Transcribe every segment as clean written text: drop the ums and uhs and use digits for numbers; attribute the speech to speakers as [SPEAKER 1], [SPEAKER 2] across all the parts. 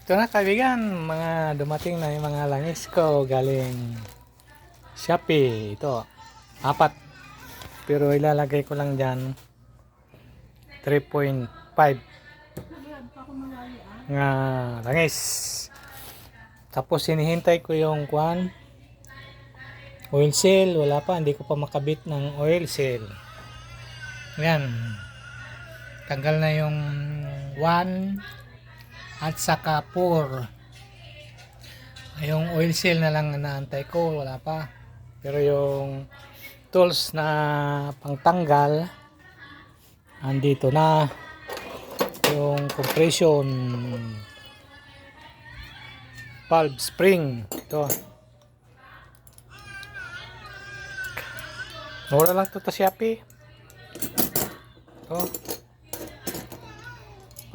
[SPEAKER 1] Ito na kaibigan, mga dumating na yung mga langis ko galing Shopee. Ito, 4. Pero ilalagay ko lang dyan 3.5 nga langis. Tapos hinihintay ko yung oil seal. Wala pa, hindi ko pa makabit ng oil seal. Yan. Tanggal na yung 1 at saka 4. Yung oil seal na lang naantay ko, wala pa. Pero yung tools na pangtanggal andito na. Yung compression valve spring, ito. Mura lang to sa Shopee. Ito.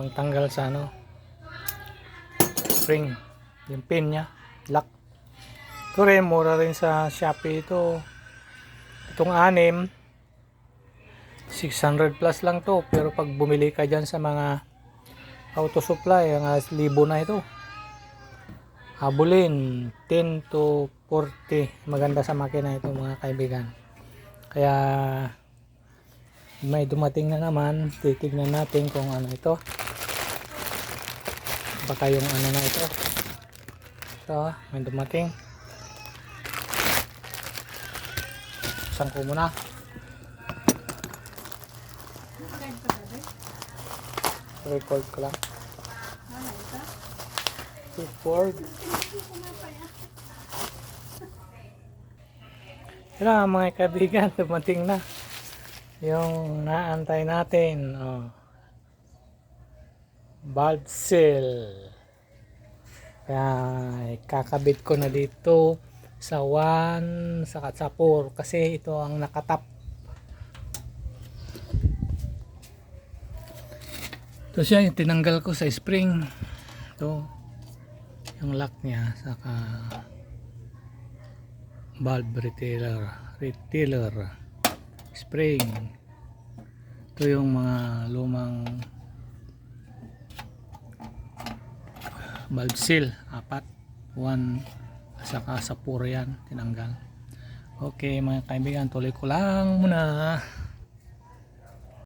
[SPEAKER 1] Pangtanggal sa spring, yung pin nya, lock. Ito rin, mura rin sa Shopee ito. Itong 6, 600 plus lang to. Pero pag bumili ka dyan sa mga auto supply, ang 1,000 na ito. Habulin 10 to 40. Maganda sa makina ito mga kaibigan. Kaya may dumating na naman. Titignan natin kung ano ito. Baka yung ano na ito. So, may dumating. Isang ko muna. Record ko lang. Record. Yan mga kaibigan, dumating na yung naantay natin. Valve seal. Kaya kakabit ko na dito sa 1 saka sa 4 kasi ito ang nakatap. Ito siya yung tinanggal ko sa spring. Ito yung lock niya saka valve retailer spring. Ito yung mga lumang valve seal, 4, 1 saka sa 4 yan tinanggal. Okay mga kaibigan, tuloy ko lang muna.